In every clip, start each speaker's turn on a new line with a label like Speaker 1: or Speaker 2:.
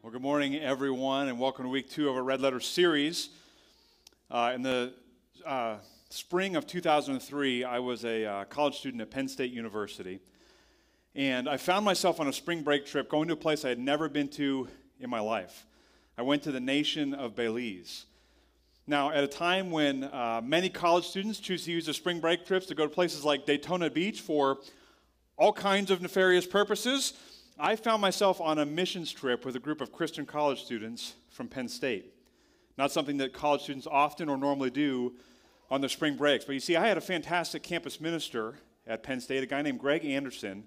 Speaker 1: Well, good morning, everyone, and welcome to week 2 of our Red Letter series. In the spring of 2003, I was a college student at Penn State University, and I found myself on a spring break trip going to a place I had never been to in my life. I went to the nation of Belize. Now, at a time when many college students choose to use their spring break trips to go to places like Daytona Beach for all kinds of nefarious purposes, I found myself on a missions trip with a group of Christian college students from Penn State. Not something that college students often or normally do on their spring breaks. But you see, I had a fantastic campus minister at Penn State, a guy named Greg Anderson.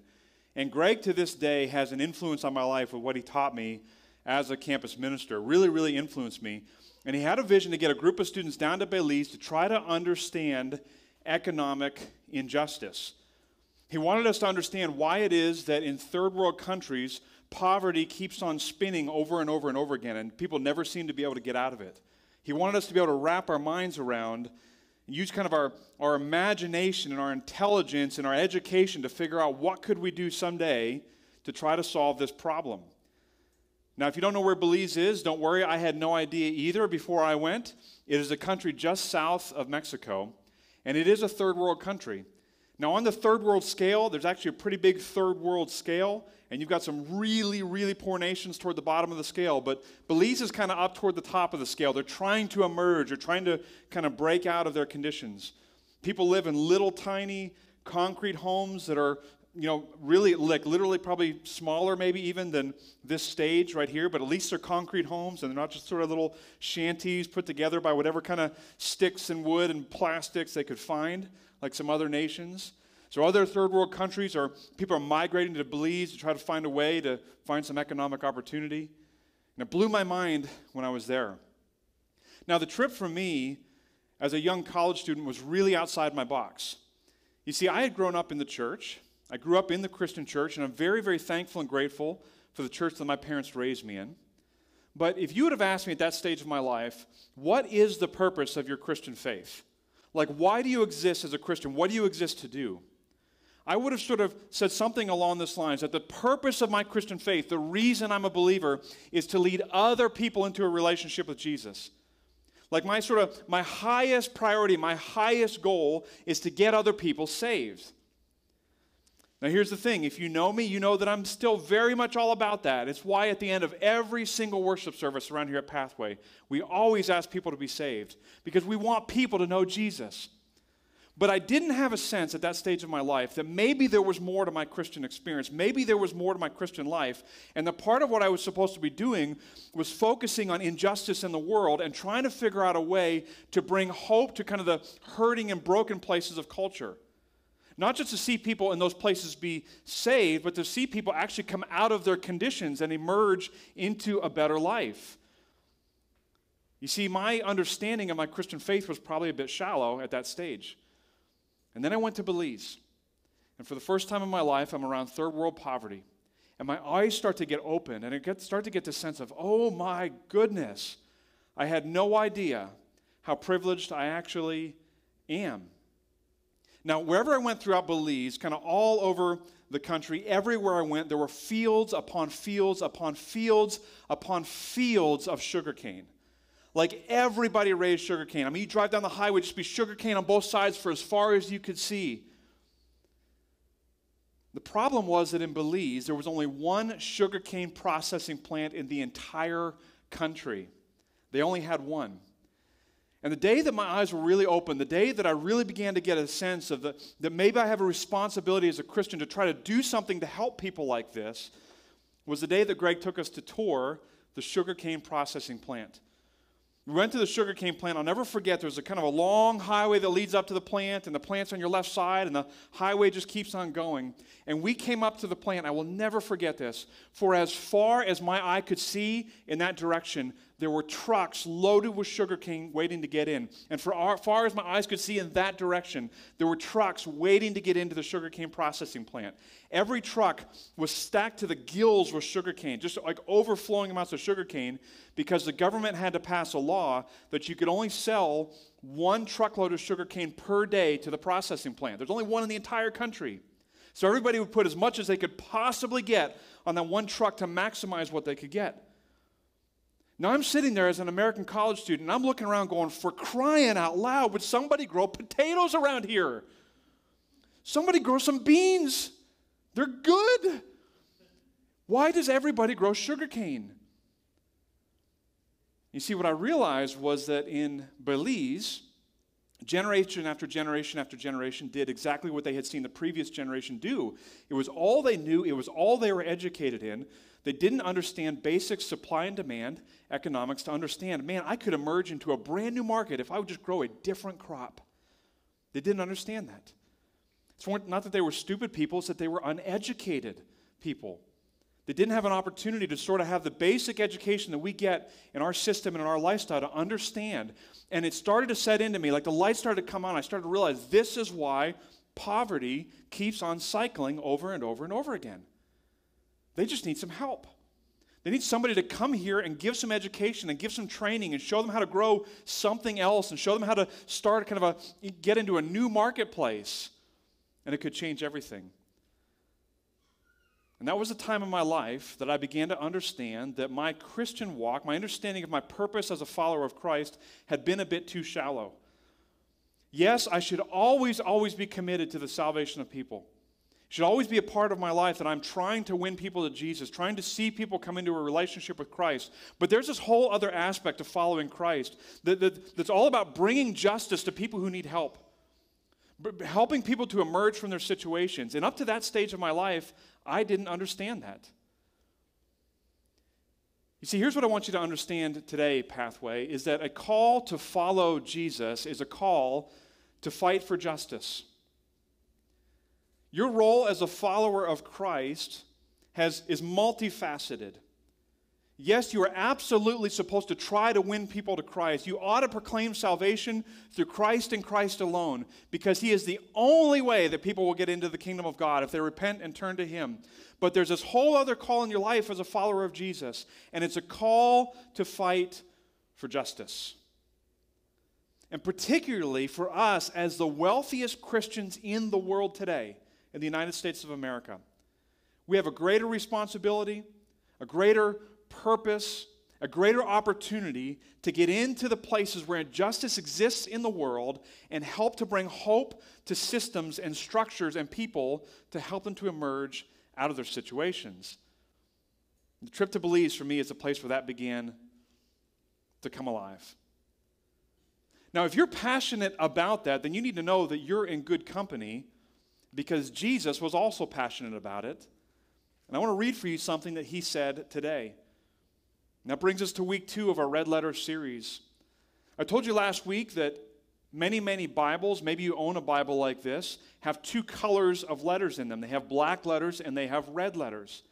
Speaker 1: And Greg, to this day, has an influence on my life with what he taught me as a campus minister. Really influenced me. And he had a vision to get a group of students down to Belize to try to understand economic injustice. He wanted us to understand why it is that in third world countries, poverty keeps on spinning over and over and over again, and people never seem to be able to get out of it. He wanted us to be able to wrap our minds around and use kind of our imagination and our intelligence and our education to figure out what could we do someday to try to solve this problem. Now, if you don't know where Belize is, don't worry. I had no idea either before I went. It is a country just south of Mexico, and it is a third world country. Now, on the third world scale, there's actually a pretty big third world scale, and you've got some really poor nations toward the bottom of the scale, but Belize is kind of up toward the top of the scale. They're trying to emerge. They're trying to kind of break out of their conditions. People live in little tiny concrete homes that are, really, like literally probably smaller maybe even than this stage right here, but at least they're concrete homes, and they're not just sort of little shanties put together by whatever kind of sticks and wood and plastics they could find, like some other nations. So other third world countries, people are migrating to Belize to try to find a way to find some economic opportunity. And it blew my mind when I was there. Now, the trip for me as a young college student was really outside my box. You see, I had grown up in the church. I grew up in the Christian church, and I'm very thankful and grateful for the church that my parents raised me in. But if you would have asked me at that stage of my life, what is the purpose of your Christian faith? Like, why do you exist as a Christian? What do you exist to do? I would have sort of said something along this lines, that the purpose of my Christian faith, the reason I'm a believer, is to lead other people into a relationship with Jesus. Like my highest priority, my highest goal is to get other people saved. Now here's the thing, if you know me, you know that I'm still very much all about that. It's why at the end of every single worship service around here at Pathway, we always ask people to be saved, because we want people to know Jesus. But I didn't have a sense at that stage of my life that maybe there was more to my Christian experience, maybe there was more to my Christian life, and the part of what I was supposed to be doing was focusing on injustice in the world and trying to figure out a way to bring hope to kind of the hurting and broken places of culture. Not just to see people in those places be saved, but to see people actually come out of their conditions and emerge into a better life. You see, my understanding of my Christian faith was probably a bit shallow at that stage. And then I went to Belize. And for the first time in my life, I'm around third world poverty. And my eyes start to get open, and I start to get the sense of, oh my goodness, I had no idea how privileged I actually am. Now, wherever I went throughout Belize, kind of all over the country, everywhere I went, there were fields upon fields upon fields upon fields of sugarcane. Like everybody raised sugarcane. I mean, you drive down the highway, just be sugarcane on both sides for as far as you could see. The problem was that in Belize, there was only one sugarcane processing plant in the entire country. They only had one. And the day that my eyes were really open, the day that I really began to get a sense of that maybe I have a responsibility as a Christian to try to do something to help people like this, was the day that Greg took us to tour the sugarcane processing plant. We went to the sugarcane plant. I'll never forget, there's a kind of a long highway that leads up to the plant, and the plant's on your left side, and the highway just keeps on going. And we came up to the plant. I will never forget this. For as far as my eye could see in that direction, there were trucks loaded with sugarcane waiting to get in. And for as far as my eyes could see in that direction, there were trucks waiting to get into the sugarcane processing plant. Every truck was stacked to the gills with sugarcane, just like overflowing amounts of sugarcane, because the government had to pass a law that you could only sell one truckload of sugarcane per day to the processing plant. There's only one in the entire country. So everybody would put as much as they could possibly get on that one truck to maximize what they could get. Now I'm sitting there as an American college student, and I'm looking around going, for crying out loud, would somebody grow potatoes around here? Somebody grow some beans. They're good. Why does everybody grow sugarcane? You see, what I realized was that in Belize, generation after generation after generation did exactly what they had seen the previous generation do. It was all they knew. It was all they were educated in. They didn't understand basic supply and demand economics to understand, man, I could emerge into a brand new market if I would just grow a different crop. They didn't understand that. It's not that they were stupid people, it's that they were uneducated people. They didn't have an opportunity to sort of have the basic education that we get in our system and in our lifestyle to understand. And it started to set into me, like the light started to come on. I started to realize this is why poverty keeps on cycling over and over and over again. They just need some help. They need somebody to come here and give some education and give some training and show them how to grow something else and show them how to start get into a new marketplace. And it could change everything. And that was a time in my life that I began to understand that my Christian walk, my understanding of my purpose as a follower of Christ had been a bit too shallow. Yes, I should always be committed to the salvation of people. It should always be a part of my life that I'm trying to win people to Jesus, trying to see people come into a relationship with Christ. But there's this whole other aspect of following Christ that's all about bringing justice to people who need help. Helping people to emerge from their situations. And up to that stage of my life, I didn't understand that. You see, here's what I want you to understand today, Pathway, is that a call to follow Jesus is a call to fight for justice. Your role as a follower of Christ is multifaceted. Yes, you are absolutely supposed to try to win people to Christ. You ought to proclaim salvation through Christ and Christ alone, because He is the only way that people will get into the kingdom of God if they repent and turn to Him. But there's this whole other call in your life as a follower of Jesus, and it's a call to fight for justice. And particularly for us as the wealthiest Christians in the world today, in the United States of America, we have a greater responsibility, a greater purpose, a greater opportunity to get into the places where injustice exists in the world and help to bring hope to systems and structures and people to help them to emerge out of their situations. The trip to Belize for me is a place where that began to come alive. Now, if you're passionate about that, then you need to know that you're in good company, because Jesus was also passionate about it. And I want to read for you something that He said today. And that brings us to week 2 of our Red Letter series. I told you last week that many Bibles, maybe you own a Bible like this, have 2 colors of letters in them. They have black letters and they have red letters.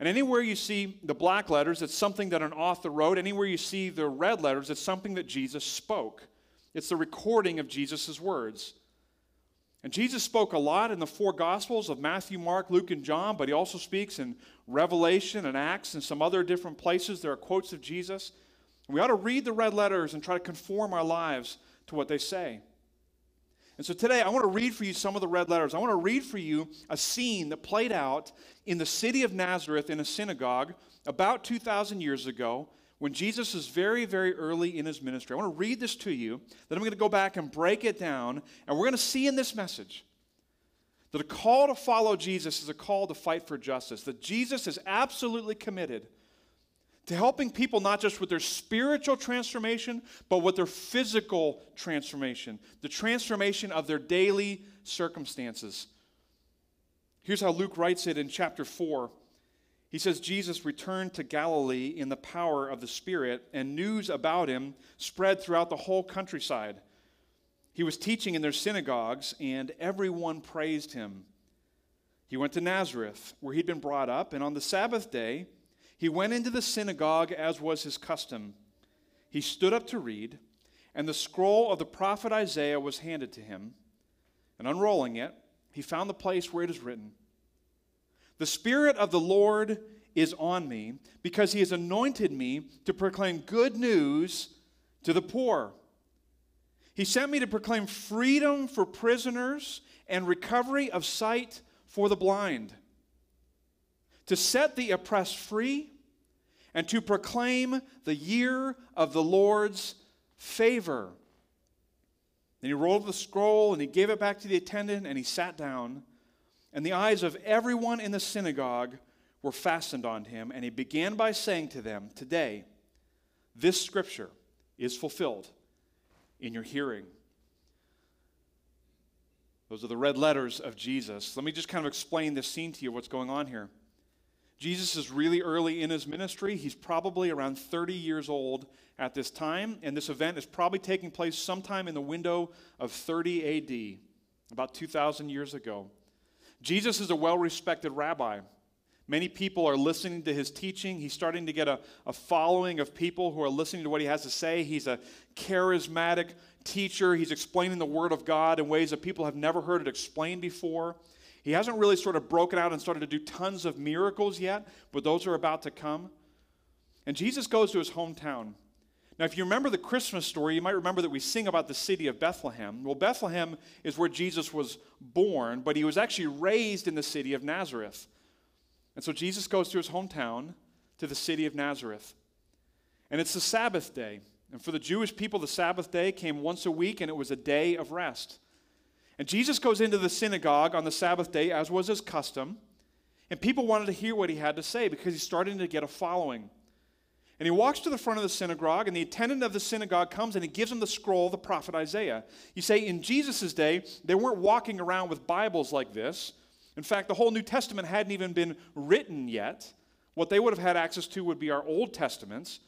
Speaker 1: And anywhere you see the black letters, it's something that an author wrote. Anywhere you see the red letters, it's something that Jesus spoke. It's the recording of Jesus' words. And Jesus spoke a lot in the 4 Gospels of Matthew, Mark, Luke, and John, but He also speaks in Revelation and Acts and some other different places. There are quotes of Jesus. And we ought to read the red letters and try to conform our lives to what they say. And so today I want to read for you some of the red letters. I want to read for you a scene that played out in the city of Nazareth in a synagogue about 2,000 years ago, when Jesus is very early in His ministry. I want to read this to you, then I'm going to go back and break it down, and we're going to see in this message that a call to follow Jesus is a call to fight for justice, that Jesus is absolutely committed to helping people not just with their spiritual transformation, but with their physical transformation, the transformation of their daily circumstances. Here's how Luke writes it in chapter 4. He says, Jesus returned to Galilee in the power of the Spirit, and news about Him spread throughout the whole countryside. He was teaching in their synagogues, and everyone praised Him. He went to Nazareth, where he'd been brought up, and on the Sabbath day, He went into the synagogue as was His custom. He stood up to read, and the scroll of the prophet Isaiah was handed to Him. And unrolling it, He found the place where it is written, "The Spirit of the Lord is on me, because He has anointed me to proclaim good news to the poor. He sent me to proclaim freedom for prisoners and recovery of sight for the blind, to set the oppressed free, and to proclaim the year of the Lord's favor. Then he rolled the scroll and he gave it back to the attendant and he sat down. And the eyes of everyone in the synagogue were fastened on him. And he began by saying to them, "Today, this scripture is fulfilled in your hearing." Those are the red letters of Jesus. Let me just kind of explain this scene to you, what's going on here. Jesus is really early in his ministry. He's probably around 30 years old at this time, and this event is probably taking place sometime in the window of 30 AD, about 2,000 years ago. Jesus is a well-respected rabbi. Many people are listening to his teaching. He's starting to get a following of people who are listening to what he has to say. He's a charismatic teacher. He's explaining the Word of God in ways that people have never heard it explained before. He hasn't really sort of broken out and started to do tons of miracles yet, but those are about to come. And Jesus goes to his hometown. Now, if you remember the Christmas story, you might remember that we sing about the city of Bethlehem. Well, Bethlehem is where Jesus was born, but he was actually raised in the city of Nazareth. And so Jesus goes to his hometown, to the city of Nazareth. And it's the Sabbath day. And for the Jewish people, the Sabbath day came once a week, and it was a day of rest. And Jesus goes into the synagogue on the Sabbath day, as was his custom, and people wanted to hear what he had to say because he's starting to get a following. And he walks to the front of the synagogue, and the attendant of the synagogue comes and he gives him the scroll of the prophet Isaiah. You say, in Jesus' day, they weren't walking around with Bibles like this. In fact, the whole New Testament hadn't even been written yet. What they would have had access to would be our Old Testaments.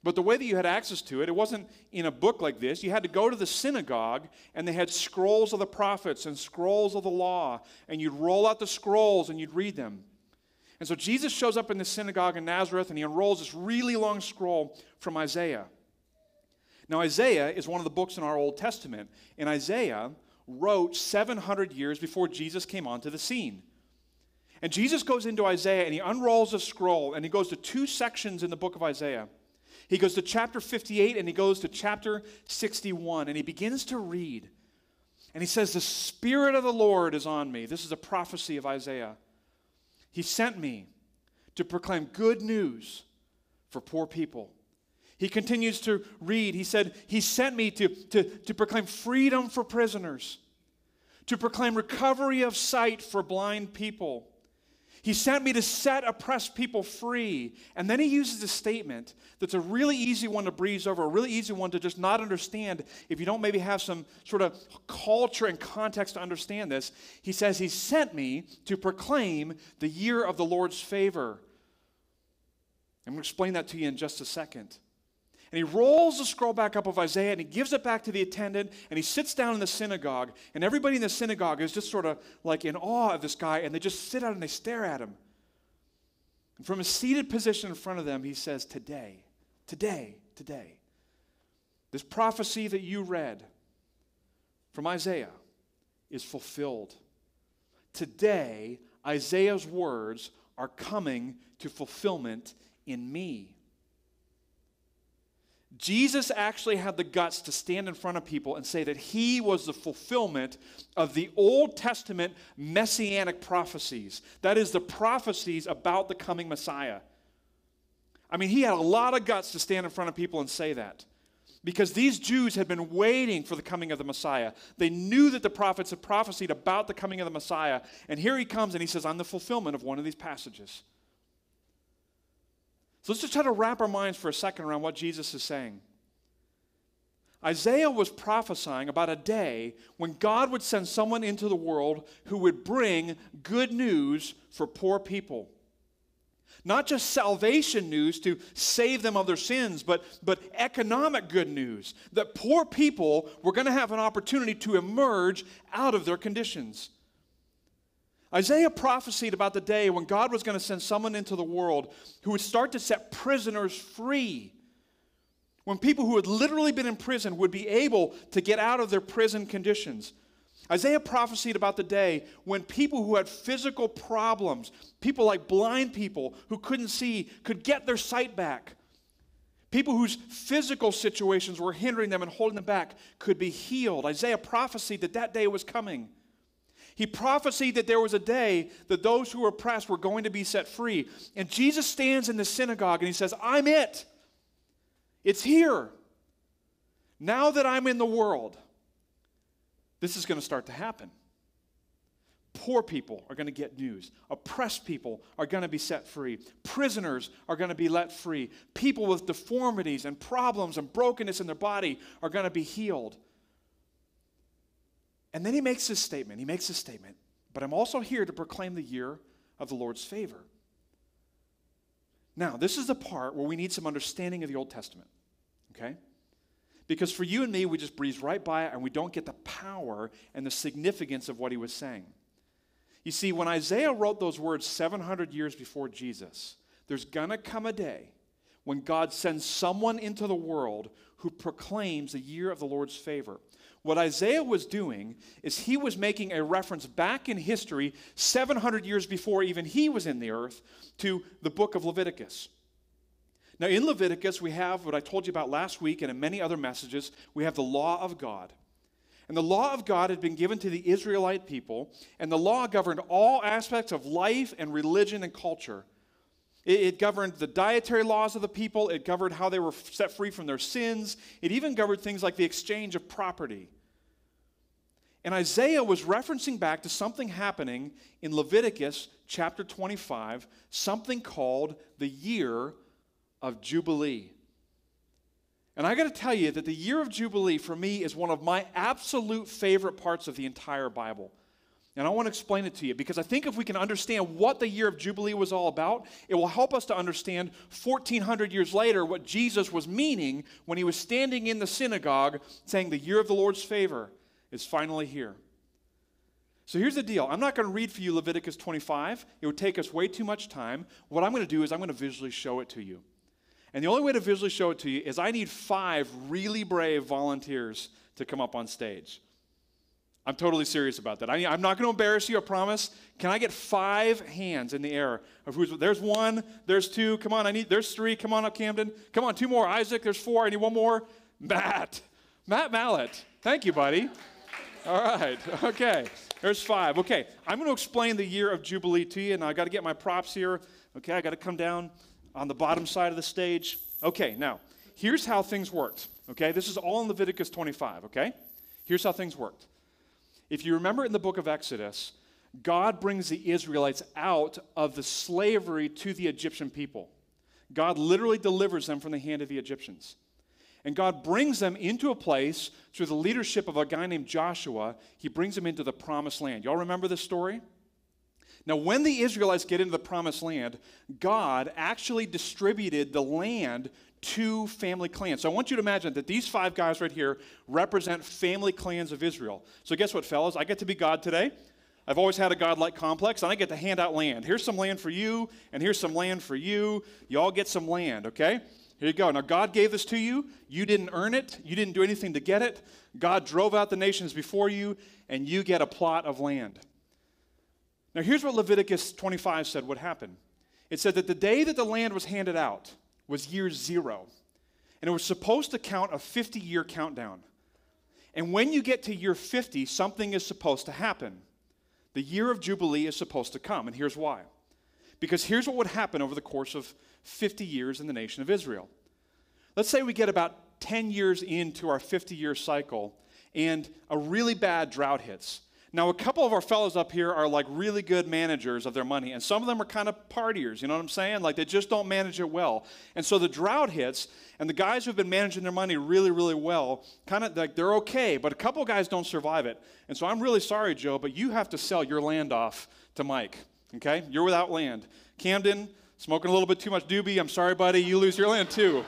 Speaker 1: But the way that you had access to it, it wasn't in a book like this. You had to go to the synagogue, and they had scrolls of the prophets and scrolls of the law, and you'd roll out the scrolls and you'd read them. And so Jesus shows up in the synagogue in Nazareth, and he unrolls this really long scroll from Isaiah. Now, Isaiah is one of the books in our Old Testament, and Isaiah wrote 700 years before Jesus came onto the scene. And Jesus goes into Isaiah, and he unrolls a scroll, and he goes to two sections in the book of Isaiah. He goes to chapter 58 and he goes to chapter 61 and he begins to read. And he says, "The Spirit of the Lord is on me." This is a prophecy of Isaiah. "He sent me to proclaim good news for poor people." He continues to read. He said, "He sent me to proclaim freedom for prisoners, to proclaim recovery of sight for blind people. He sent me to set oppressed people free." And then he uses a statement that's a really easy one to breeze over, a really easy one to just not understand if you don't maybe have some sort of culture and context to understand this. He says, "He sent me to proclaim the year of the Lord's favor." I'm going to explain that to you in just a second. And he rolls the scroll back up of Isaiah and he gives it back to the attendant and he sits down in the synagogue, and everybody in the synagogue is just sort of like in awe of this guy, and they just sit out and they stare at him. And from a seated position in front of them, he says, today, this prophecy that you read from Isaiah is fulfilled. Today, Isaiah's words are coming to fulfillment in me. Jesus actually had the guts to stand in front of people and say that he was the fulfillment of the Old Testament messianic prophecies. That is, the prophecies about the coming Messiah. I mean, he had a lot of guts to stand in front of people and say that. Because these Jews had been waiting for the coming of the Messiah. They knew that the prophets had prophesied about the coming of the Messiah. And here he comes and he says, "I'm the fulfillment of one of these passages." So let's just try to wrap our minds for a second around what Jesus is saying. Isaiah was prophesying about a day when God would send someone into the world who would bring good news for poor people. Not just salvation news to save them of their sins, but economic good news. That poor people were going to have an opportunity to emerge out of their conditions. Isaiah prophesied about the day when God was going to send someone into the world who would start to set prisoners free. When people who had literally been in prison would be able to get out of their prison conditions. Isaiah prophesied about the day when people who had physical problems, people like blind people who couldn't see, could get their sight back. People whose physical situations were hindering them and holding them back could be healed. Isaiah prophesied that that day was coming. He prophesied that there was a day that those who were oppressed were going to be set free. And Jesus stands in the synagogue and he says, I'm it. It's here. Now that I'm in the world, this is going to start to happen. Poor people are going to get news. Oppressed people are going to be set free. Prisoners are going to be let free. People with deformities and problems and brokenness in their body are going to be healed. And then he makes this statement. But I'm also here to proclaim the year of the Lord's favor. Now, this is the part where we need some understanding of the Old Testament. Okay? Because for you and me, we just breeze right by it and we don't get the power and the significance of what he was saying. You see, when Isaiah wrote those words 700 years before Jesus, there's going to come a day when God sends someone into the world who proclaims the year of the Lord's favor. What Isaiah was doing is he was making a reference back in history, 700 years before even he was in the earth, to the book of Leviticus. Now, in Leviticus, we have what I told you about last week and in many other messages, we have the law of God. And the law of God had been given to the Israelite people, and the law governed all aspects of life and religion and culture. It governed the dietary laws of the people. It governed how they were set free from their sins. It even governed things like the exchange of property. And Isaiah was referencing back to something happening in Leviticus chapter 25, something called the year of Jubilee. And I got to tell you that the year of Jubilee for me is one of my absolute favorite parts of the entire Bible. And I want to explain it to you because I think if we can understand what the year of Jubilee was all about, it will help us to understand 1,400 years later what Jesus was meaning when he was standing in the synagogue saying the year of the Lord's favor is finally here. So here's the deal. I'm not going to read for you Leviticus 25. It would take us way too much time. What I'm going to do is I'm going to visually show it to you. And the only way to visually show it to you is I need 5 really brave volunteers to come up on stage. I'm totally serious about that. I'm not going to embarrass you, I promise. Can I get 5 hands in the air of who's? There's 1, there's 2. Come on, there's 3. Come on up, Camden. Come on, 2 more. Isaac, there's 4. I need 1 more. Matt Mallett. Thank you, buddy. All right. Okay. There's 5. Okay. I'm going to explain the year of Jubilee to you, and I got to get my props here. Okay. I got to come down on the bottom side of the stage. Okay. Now, here's how things worked. Okay. This is all in Leviticus 25. Okay. Here's how things worked. If you remember in the book of Exodus, God brings the Israelites out of the slavery to the Egyptian people. God literally delivers them from the hand of the Egyptians. And God brings them into a place through the leadership of a guy named Joshua. He brings them into the promised land. Y'all remember this story? Now, when the Israelites get into the promised land, God actually distributed the land to family clans. So I want you to imagine that these 5 guys right here represent family clans of Israel. So guess what, fellas? I get to be God today. I've always had a godlike complex, and I get to hand out land. Here's some land for you, and here's some land for you. You all get some land, okay? Here you go. Now, God gave this to you. You didn't earn it. You didn't do anything to get it. God drove out the nations before you, and you get a plot of land. Now, here's what Leviticus 25 said would happen. It said that the day that the land was handed out was year 0. And it was supposed to count a 50-year countdown. And when you get to year 50, something is supposed to happen. The year of Jubilee is supposed to come, and here's why. Because here's what would happen over the course of 50 years in the nation of Israel. Let's say we get about 10 years into our 50-year cycle, and a really bad drought hits. Now, a couple of our fellows up here are like really good managers of their money, and some of them are kind of partiers, you know what I'm saying? Like they just don't manage it well. And so the drought hits, and the guys who've been managing their money really, really well, kind of like they're okay, but a couple of guys don't survive it. And so I'm really sorry, Joe, but you have to sell your land off to Mike, okay? You're without land. Camden, smoking a little bit too much doobie. I'm sorry, buddy, you lose your land too,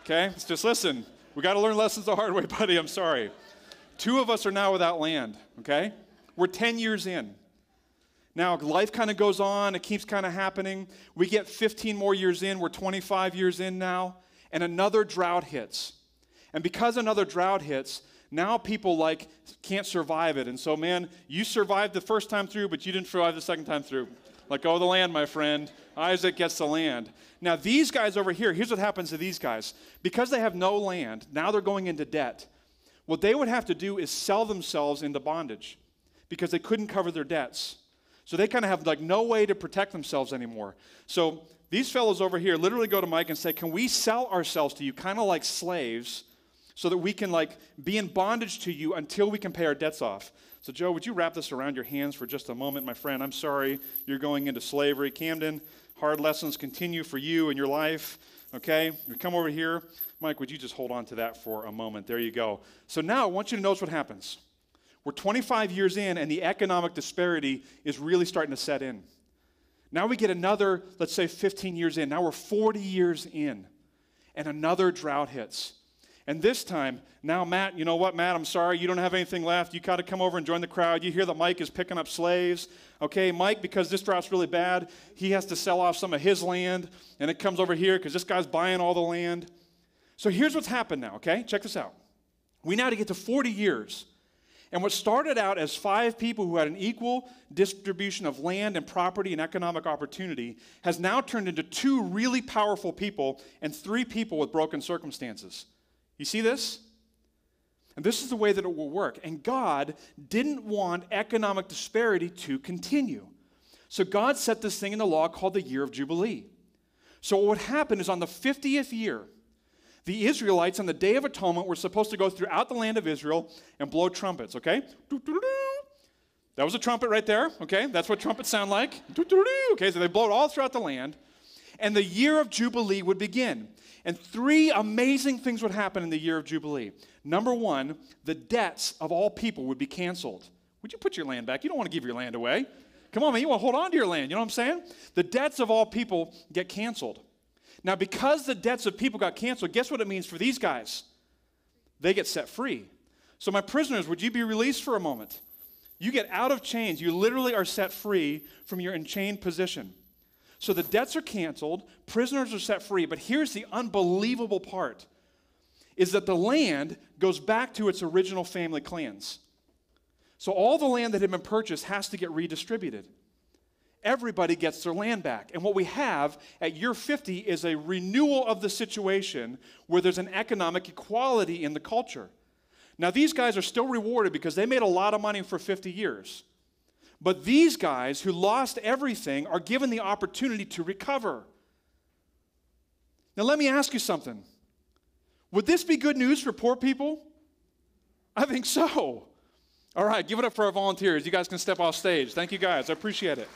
Speaker 1: okay? Just listen. We got to learn lessons the hard way, buddy. I'm sorry. 2 of us are now without land, okay? We're 10 years in. Now, life kind of goes on. It keeps kind of happening. We get 15 more years in. We're 25 years in now. And another drought hits. And because another drought hits, now people can't survive it. And so, man, you survived the first time through, but you didn't survive the second time through. Let go of the land, my friend. Isaac gets the land. Now, these guys over here, here's what happens to these guys. Because they have no land, now they're going into debt. What they would have to do is sell themselves into bondage. because they couldn't cover their debts. So they kind of have like no way to protect themselves anymore. So these fellows over here literally go to Mike and say, can we sell ourselves to you kind of like slaves so that we can like be in bondage to you until we can pay our debts off? So Joe, would you wrap this around your hands for just a moment, my friend? I'm sorry you're going into slavery. Camden, hard lessons continue for you in your life, okay? You come over here. Mike, would you just hold on to that for a moment? There you go. So now I want you to notice what happens. We're 25 years in, and the economic disparity is really starting to set in. Now we get another, let's say 15 years in. Now we're 40 years in, and another drought hits. And this time, now Matt, you know what, Matt, I'm sorry, you don't have anything left. You got to come over and join the crowd. You hear that Mike is picking up slaves. Okay, Mike, because this drought's really bad, he has to sell off some of his land, and it comes over here because this guy's buying all the land. So here's what's happened now, okay? Check this out. We now to get to 40 years. And what started out as 5 people who had an equal distribution of land and property and economic opportunity has now turned into 2 really powerful people and 3 people with broken circumstances. You see this? And this is the way that it will work. And God didn't want economic disparity to continue. So God set this thing in the law called the year of Jubilee. So what would happen is on the 50th year, the Israelites on the Day of Atonement were supposed to go throughout the land of Israel and blow trumpets, okay? That was a trumpet right there, okay? That's what trumpets sound like. Okay, so they blow it all throughout the land. And the year of Jubilee would begin. And 3 amazing things would happen in the year of Jubilee. Number 1, the debts of all people would be canceled. Would you put your land back? You don't want to give your land away. Come on, man, you want to hold on to your land. You know what I'm saying? The debts of all people get canceled. Now, because the debts of people got canceled, guess what it means for these guys? They get set free. So my prisoners, would you be released for a moment? You get out of chains. You literally are set free from your enchained position. So the debts are canceled, prisoners are set free, but here's the unbelievable part, is that the land goes back to its original family clans. So all the land that had been purchased has to get redistributed. Everybody gets their land back. And what we have at year 50 is a renewal of the situation where there's an economic equality in the culture. Now, these guys are still rewarded because they made a lot of money for 50 years. But these guys who lost everything are given the opportunity to recover. Now, let me ask you something. Would this be good news for poor people? I think so. All right, give it up for our volunteers. You guys can step off stage. Thank you, guys. I appreciate it.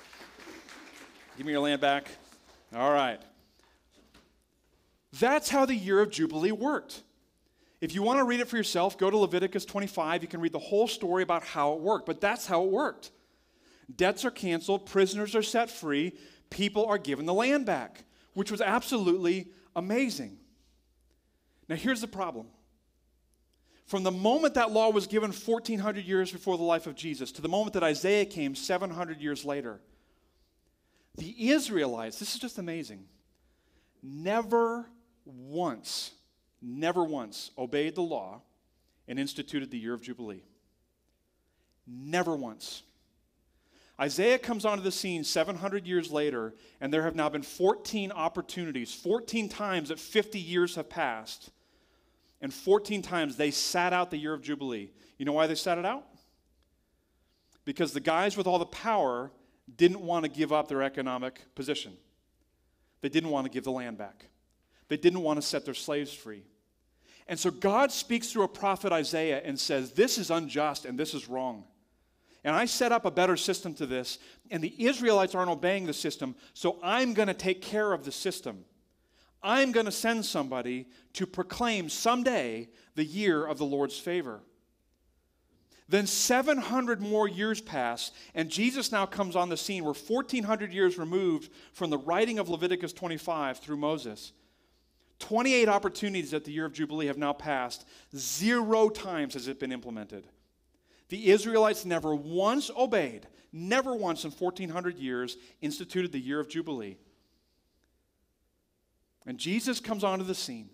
Speaker 1: Give me your land back. All right. That's how the year of Jubilee worked. If you want to read it for yourself, go to Leviticus 25. You can read the whole story about how it worked, but that's how it worked. Debts are canceled, prisoners are set free, people are given the land back, which was absolutely amazing. Now here's the problem. From the moment that law was given 1,400 years before the life of Jesus to the moment that Isaiah came 700 years later, the Israelites, this is just amazing, never once obeyed the law and instituted the year of Jubilee. Never once. Isaiah comes onto the scene 700 years later, and there have now been 14 opportunities, 14 times that 50 years have passed, and 14 times they sat out the year of Jubilee. You know why they sat it out? Because the guys with all the power didn't want to give up their economic position. They didn't want to give the land back. They didn't want to set their slaves free. And so God speaks through a prophet Isaiah and says, this is unjust and this is wrong. And I set up a better system to this, and the Israelites aren't obeying the system, so I'm going to take care of the system. I'm going to send somebody to proclaim someday the year of the Lord's favor. Then 700 more years pass, and Jesus now comes on the scene. We're 1,400 years removed from the writing of Leviticus 25 through Moses. 28 opportunities at the year of Jubilee have now passed. 0 times has it been implemented. The Israelites never once obeyed, never once in 1,400 years instituted the year of Jubilee. And Jesus comes onto the scene.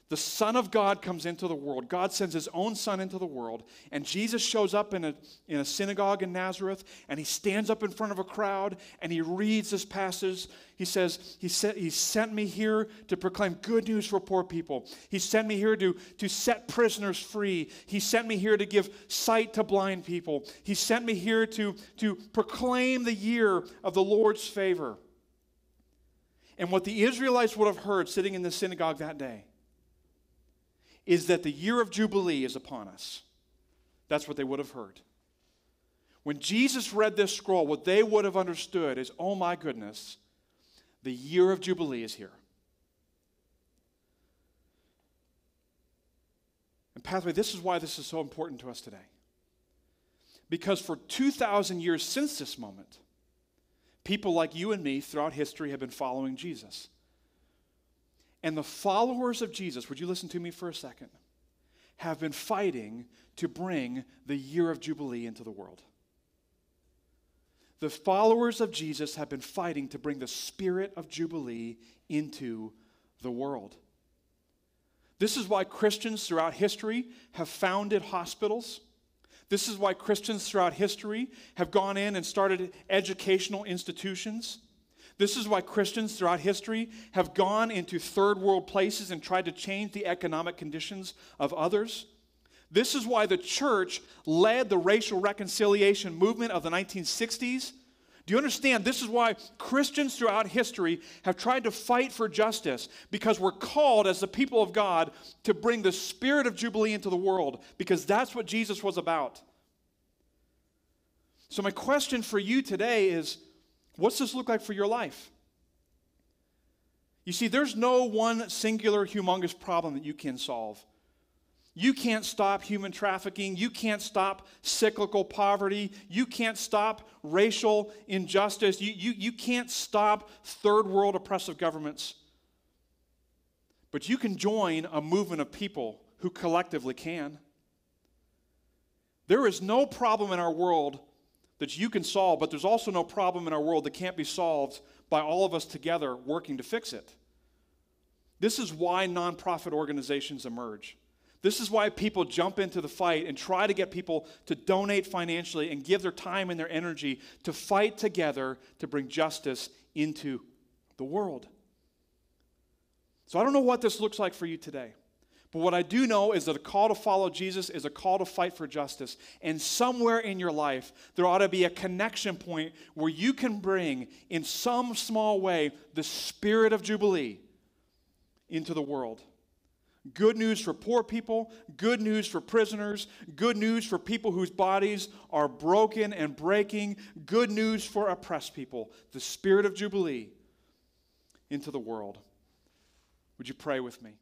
Speaker 1: The Son of God comes into the world. God sends his own Son into the world, and Jesus shows up in a synagogue in Nazareth, and he stands up in front of a crowd, and he reads this passage. He says, he sent me here to proclaim good news for poor people. He sent me here to set prisoners free. He sent me here to give sight to blind people. He sent me here to proclaim the year of the Lord's favor. And what the Israelites would have heard sitting in the synagogue that day is that the year of Jubilee is upon us. That's what they would have heard. When Jesus read this scroll, what they would have understood is, oh my goodness, the year of Jubilee is here. And Pathway, this is why this is so important to us today. Because for 2,000 years since this moment, people like you and me throughout history have been following Jesus. And the followers of Jesus, would you listen to me for a second, have been fighting to bring the year of Jubilee into the world. The followers of Jesus have been fighting to bring the spirit of Jubilee into the world. This is why Christians throughout history have founded hospitals. This is why Christians throughout history have gone in and started educational institutions. This is why Christians throughout history have gone into third world places and tried to change the economic conditions of others. This is why the church led the racial reconciliation movement of the 1960s. Do you understand? This is why Christians throughout history have tried to fight for justice, because we're called as the people of God to bring the spirit of Jubilee into the world, because that's what Jesus was about. So my question for you today is, what's this look like for your life? You see, there's no one singular humongous problem that you can solve. You can't stop human trafficking. You can't stop cyclical poverty. You can't stop racial injustice. You can't stop third world oppressive governments. But you can join a movement of people who collectively can. There is no problem in our world that you can solve, but there's also no problem in our world that can't be solved by all of us together working to fix it. This is why nonprofit organizations emerge. This is why people jump into the fight and try to get people to donate financially and give their time and their energy to fight together to bring justice into the world. So I don't know what this looks like for you today. But what I do know is that a call to follow Jesus is a call to fight for justice. And somewhere in your life, there ought to be a connection point where you can bring, in some small way, the spirit of Jubilee into the world. Good news for poor people, good news for prisoners, good news for people whose bodies are broken and breaking, good news for oppressed people. The spirit of Jubilee into the world. Would you pray with me?